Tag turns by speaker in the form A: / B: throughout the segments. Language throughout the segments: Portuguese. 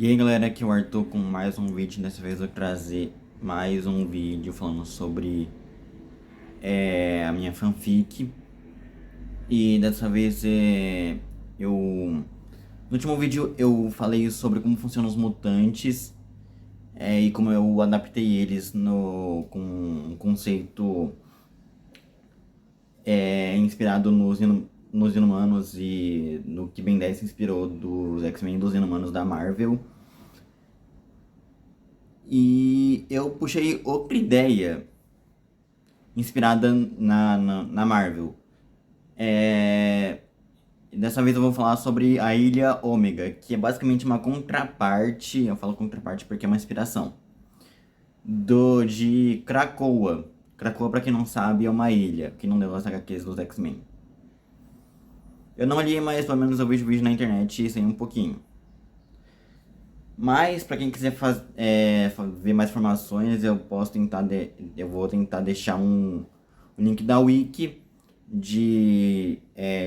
A: E aí galera, aqui é o Arthur com mais um vídeo. Dessa vez eu vou trazer mais um vídeo falando sobre a minha fanfic. E dessa vez eu... No último vídeo eu falei sobre como funcionam os mutantes e como eu adaptei eles com um conceito inspirado nos Inumanos e no que Ben 10 se inspirou dos X-Men e dos Inumanos da Marvel. E eu puxei outra ideia inspirada na Marvel. Dessa vez eu vou falar sobre a Ilha Ômega, que é basicamente uma contraparte, eu falo contraparte porque é uma inspiração, de Krakoa. Krakoa, pra quem não sabe, é uma ilha, que não deu as HQs dos X-Men. Eu não li, mas pelo menos eu vejo vídeo na internet e sei um pouquinho. Mas pra quem quiser ver mais informações, eu vou tentar deixar um link da wiki de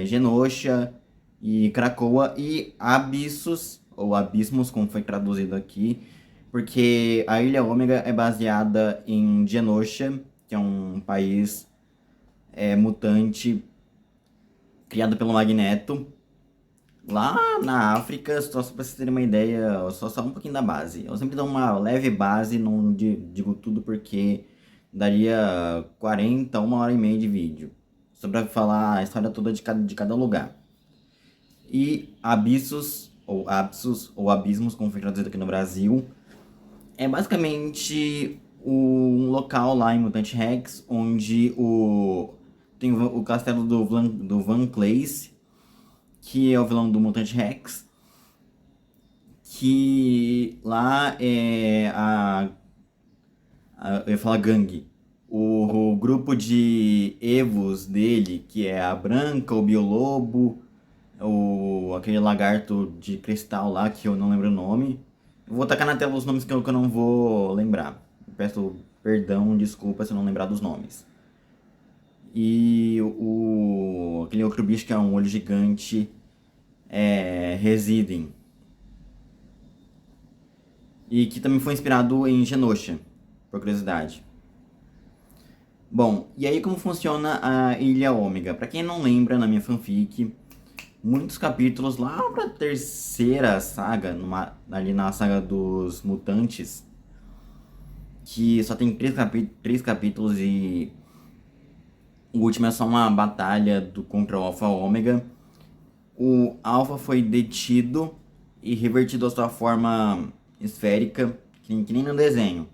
A: Genosha e Krakoa e Abissos, ou Abismos, como foi traduzido aqui, porque a Ilha Ômega é baseada em Genosha, que é um país mutante criado pelo Magneto, lá na África. Só pra vocês terem uma ideia, só um pouquinho da base. Eu sempre dou uma leve base, não digo tudo porque daria 40, 1 hora e meia de vídeo. Só pra falar a história toda de cada lugar. E Abissos, ou Abssos, ou Abismos, como foi traduzido aqui no Brasil, é basicamente um local lá em Mutant Rex, onde tem o castelo do Van Cleese, que é o vilão do Mutant Rex, que lá é eu ia falar gangue. O grupo de Evos dele, que é a Branca, o Biolobo, aquele lagarto de cristal lá, que eu não lembro o nome. Eu vou tacar na tela os nomes que eu não vou lembrar. Peço perdão, desculpa se eu não lembrar dos nomes. E aquele outro bicho que é um olho gigante residem. E que também foi inspirado em Genosha, por curiosidade. Bom, e aí como funciona a Ilha Ômega? Pra quem não lembra, na minha fanfic, muitos capítulos lá pra terceira saga, ali na saga dos mutantes, que só tem três capítulos e o último é só uma batalha contra o Alpha Ômega. O Alpha foi detido e revertido à sua forma esférica, que nem no desenho.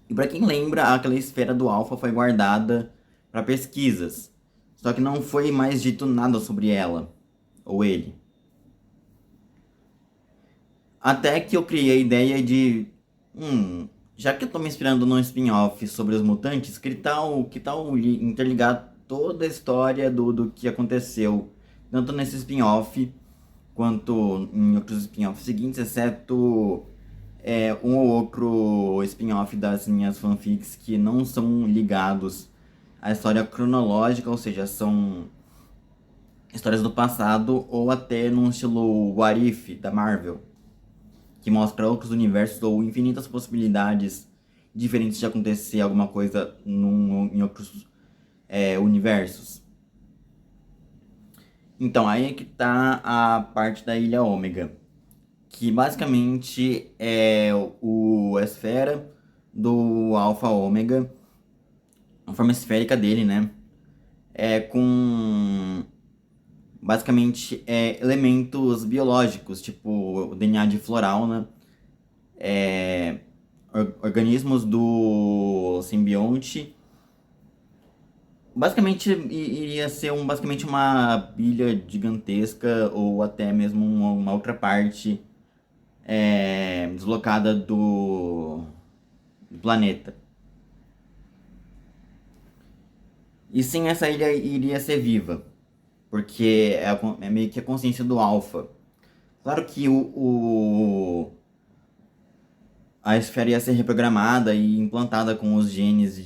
A: E para quem lembra, aquela esfera do Alpha foi guardada para pesquisas. Só que não foi mais dito nada sobre ela, ou ele. Até que eu criei a ideia de... já que eu tô me inspirando num spin-off sobre os mutantes, que tal interligar toda a história do que aconteceu, tanto nesse spin-off quanto em outros spin-offs seguintes, exceto um ou outro spin-off das minhas fanfics que não são ligados à história cronológica, ou seja, são histórias do passado ou até num estilo What If da Marvel, que mostra outros universos ou infinitas possibilidades diferentes de acontecer alguma coisa em outros universos. Então, aí é que tá a parte da Ilha Ômega, que basicamente é a esfera do Alpha Ômega, a forma esférica dele, né? Com basicamente elementos biológicos, tipo o DNA de Florauna, organismos do simbionte. Basicamente iria ser basicamente uma bilha gigantesca ou até mesmo uma outra parte deslocada do planeta. E sim, essa ilha iria ser viva, porque é meio que a consciência do Alpha. Claro que a esfera ia ser reprogramada e implantada com os genes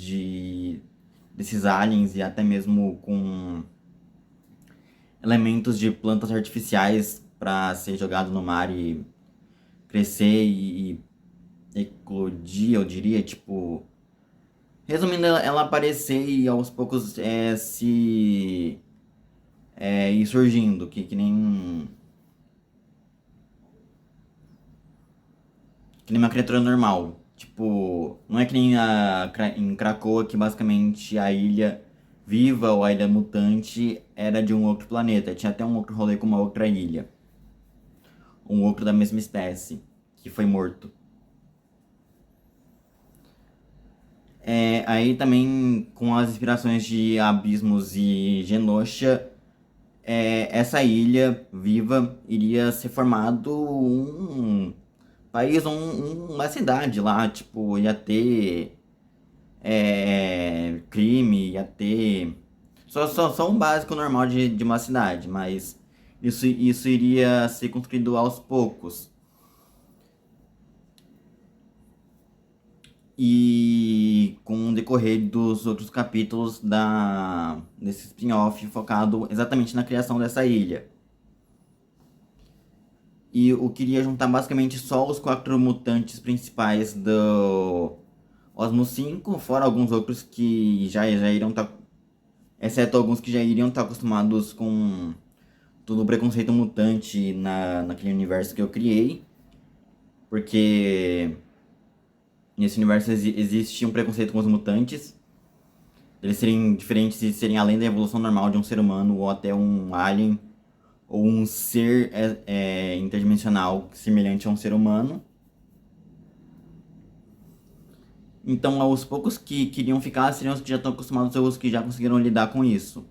A: desses aliens e até mesmo com elementos de plantas artificiais para ser jogado no mar e crescer e eclodir, eu diria, tipo. Resumindo, ela aparecer e aos poucos ir surgindo, que nem uma criatura normal. Tipo, não é que nem em Krakoa, que basicamente a ilha viva ou a ilha mutante era de um outro planeta. Tinha até um outro rolê com uma outra ilha. Um outro da mesma espécie, que foi morto. Aí também, com as inspirações de Abismos e Genosha, essa ilha viva iria ser formado um país, uma cidade lá, tipo, ia ter crime, ia ter. Só um básico normal de uma cidade, mas isso iria ser construído aos poucos. E com o decorrer dos outros capítulos desse spin-off focado exatamente na criação dessa ilha. E eu queria juntar basicamente só os quatro mutantes principais do Osmo 5, fora alguns outros que já iriam estar. Exceto alguns que já iriam estar acostumados com todo o preconceito mutante naquele universo que eu criei. Porque nesse universo existe um preconceito com os mutantes. Eles serem diferentes e serem além da evolução normal de um ser humano ou até um alien ou um ser interdimensional semelhante a um ser humano. Então, aos poucos que queriam ficar seriam os que já estão acostumados ou os que já conseguiram lidar com isso.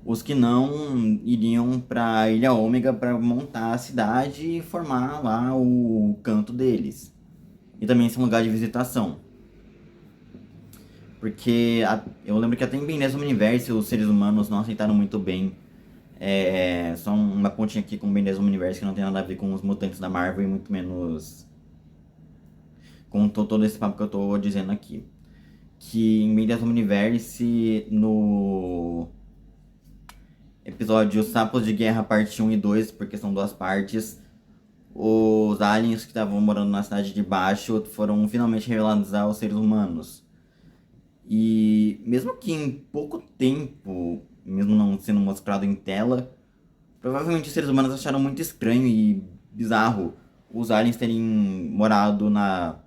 A: Os que não iriam para Ilha Ômega para montar a cidade e formar lá o canto deles. E também esse é um lugar de visitação. Porque eu lembro que até em Ben 10 Universo os seres humanos não aceitaram muito bem. Só uma pontinha aqui com o Ben 10 Universo que não tem nada a ver com os mutantes da Marvel e muito menos com todo esse papo que eu tô dizendo aqui. Que em Ben 10 Universe, no episódio Sapos de Guerra parte 1 e 2, porque são duas partes, os aliens que estavam morando na cidade de baixo foram finalmente revelados aos seres humanos. E mesmo que em pouco tempo, mesmo não sendo mostrado em tela, provavelmente os seres humanos acharam muito estranho e bizarro os aliens terem morado na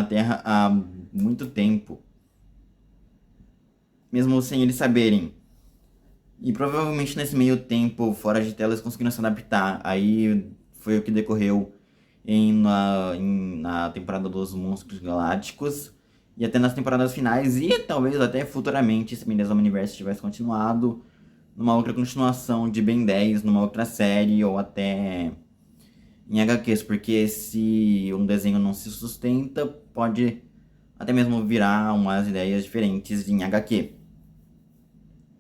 A: Terra há muito tempo, mesmo sem eles saberem. E provavelmente nesse meio tempo, fora de tela, eles conseguiram se adaptar. Aí foi o que decorreu na temporada dos Monstros Galácticos e até nas temporadas finais, e talvez até futuramente, se Benedetta Universo tivesse continuado, numa outra continuação de Ben 10, numa outra série, ou até em HQs, porque se um desenho não se sustenta, pode até mesmo virar umas ideias diferentes em HQ.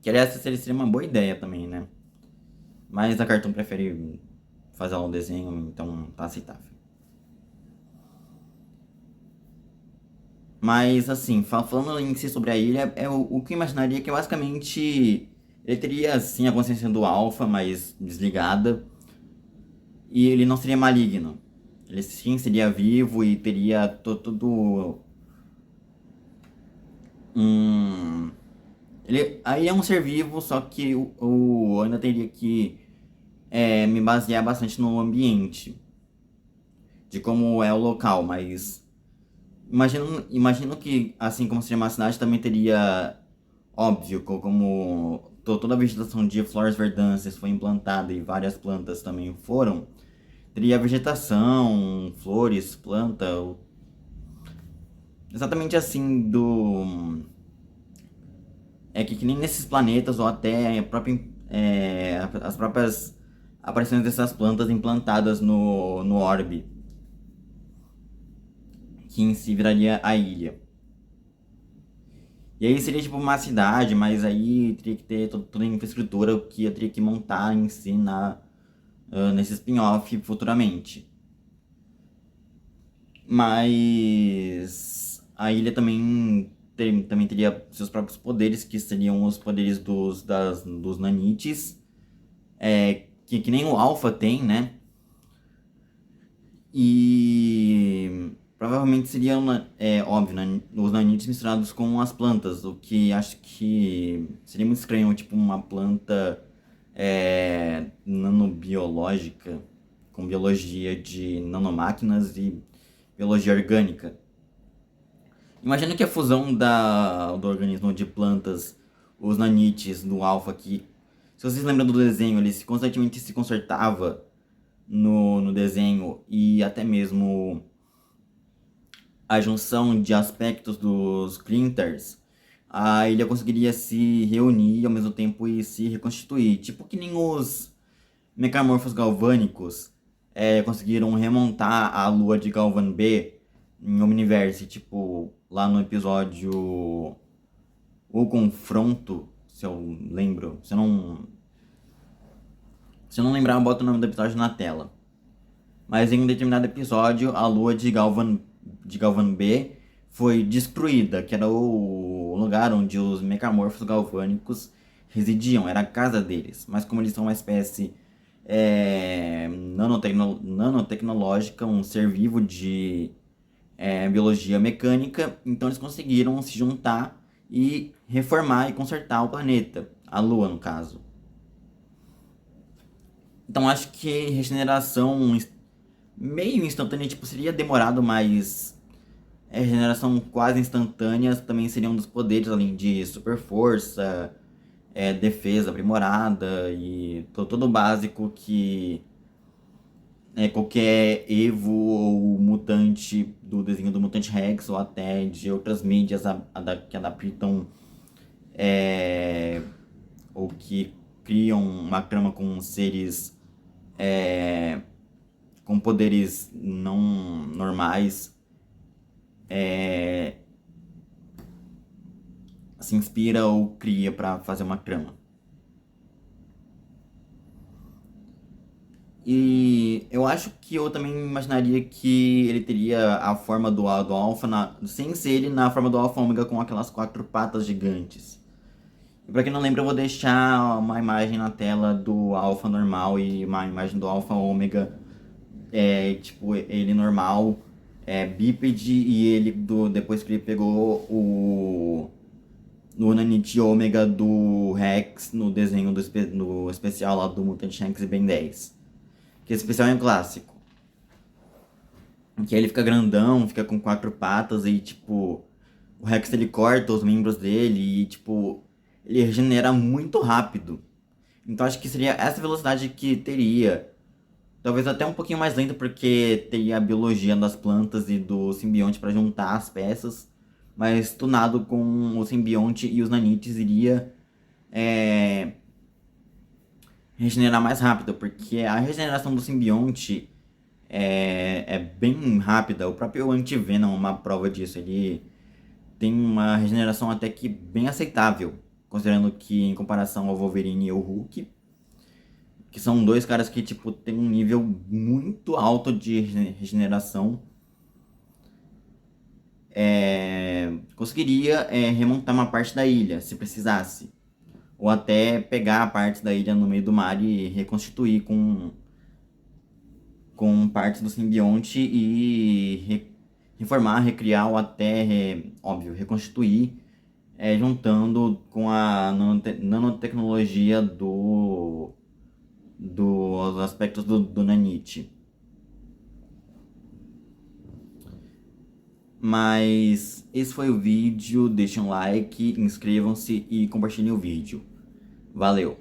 A: Que aliás seria uma boa ideia também, né? Mas a Cartoon prefere fazer um desenho, então tá aceitável. Mas assim, falando em si sobre a ilha, o que eu imaginaria é que basicamente ele teria sim a consciência do Alpha, mas desligada. E ele não seria maligno. Ele sim seria vivo e teria todo. Um. Ele aí é um ser vivo, só que eu ainda teria que me basear bastante no ambiente, de como é o local, mas imagino que, assim como seria uma cidade, também teria, óbvio, como toda a vegetação de Flores Verdâncias foi implantada e várias plantas também foram, teria vegetação, flores, planta, exatamente assim que nem nesses planetas ou até as próprias aparições dessas plantas implantadas no orbe, que em si viraria a ilha. E aí seria tipo uma cidade, mas aí teria que ter toda a infraestrutura que eu teria que montar em si nesse spin-off futuramente. Mas a ilha também teria seus próprios poderes, que seriam os poderes dos nanites, que nem o Alpha tem, né? E provavelmente seriam, óbvio, né, os nanites misturados com as plantas, o que acho que seria muito estranho, tipo uma planta nanobiológica, com biologia de nanomáquinas e biologia orgânica. Imagina que a fusão do organismo de plantas, os nanites do alfa, que, se vocês lembram do desenho, ele constantemente se consertava no desenho, e até mesmo a junção de aspectos dos Clinters, a ilha conseguiria se reunir ao mesmo tempo e se reconstituir. Tipo que nem os mecamorfos galvânicos conseguiram remontar a lua de Galvan B em Omniverse, tipo, lá no episódio O Confronto, se eu lembro. Se eu não lembrar, eu boto o nome do episódio na tela. Mas em um determinado episódio, a lua de Galvan B foi destruída, que era o lugar onde os mecamorfos galvânicos residiam, era a casa deles. Mas como eles são uma espécie nanotecnológica, um ser vivo de biologia mecânica, então eles conseguiram se juntar e reformar e consertar o planeta, a Lua no caso. Então acho que regeneração meio instantânea, tipo, seria demorado, mas regeneração quase instantânea também seria um dos poderes, além de super força, defesa aprimorada e todo o básico que qualquer Evo ou mutante do desenho do Mutante Rex ou até de outras mídias que adaptam ou que criam uma trama com seres com poderes não normais se inspira ou cria para fazer uma trama. E eu acho que eu também imaginaria que ele teria a forma do Alpha, sem ser ele na forma do Alpha Ômega com aquelas 4 patas gigantes. E pra quem não lembra, eu vou deixar uma imagem na tela do Alpha normal e uma imagem do Alpha Ômega, tipo, ele normal, bípede, e ele, depois que ele pegou no Nanite Ômega do Rex, no desenho no especial lá do Mutant Rex e Ben 10. Que esse especial é um clássico. Que aí ele fica grandão, fica com 4 patas e, tipo, o Rex ele corta os membros dele e, tipo, ele regenera muito rápido. Então acho que seria essa velocidade que teria. Talvez até um pouquinho mais lento, porque teria a biologia das plantas e do simbionte para juntar as peças. Mas tunado com o simbionte e os nanites iria regenerar mais rápido, porque a regeneração do simbionte é bem rápida. O próprio Anti-Venom é uma prova disso. Ele tem uma regeneração até que bem aceitável, considerando que em comparação ao Wolverine e ao Hulk, que são dois caras que tipo tem um nível muito alto de regeneração, conseguiria remontar uma parte da ilha se precisasse, ou até pegar a parte da ilha no meio do mar e reconstituir com partes do simbionte e reformar, recriar ou até, óbvio, reconstituir, juntando com a nanotecnologia dos aspectos do Nanite. Mas esse foi o vídeo, deixem um like, inscrevam-se e compartilhem o vídeo. Valeu!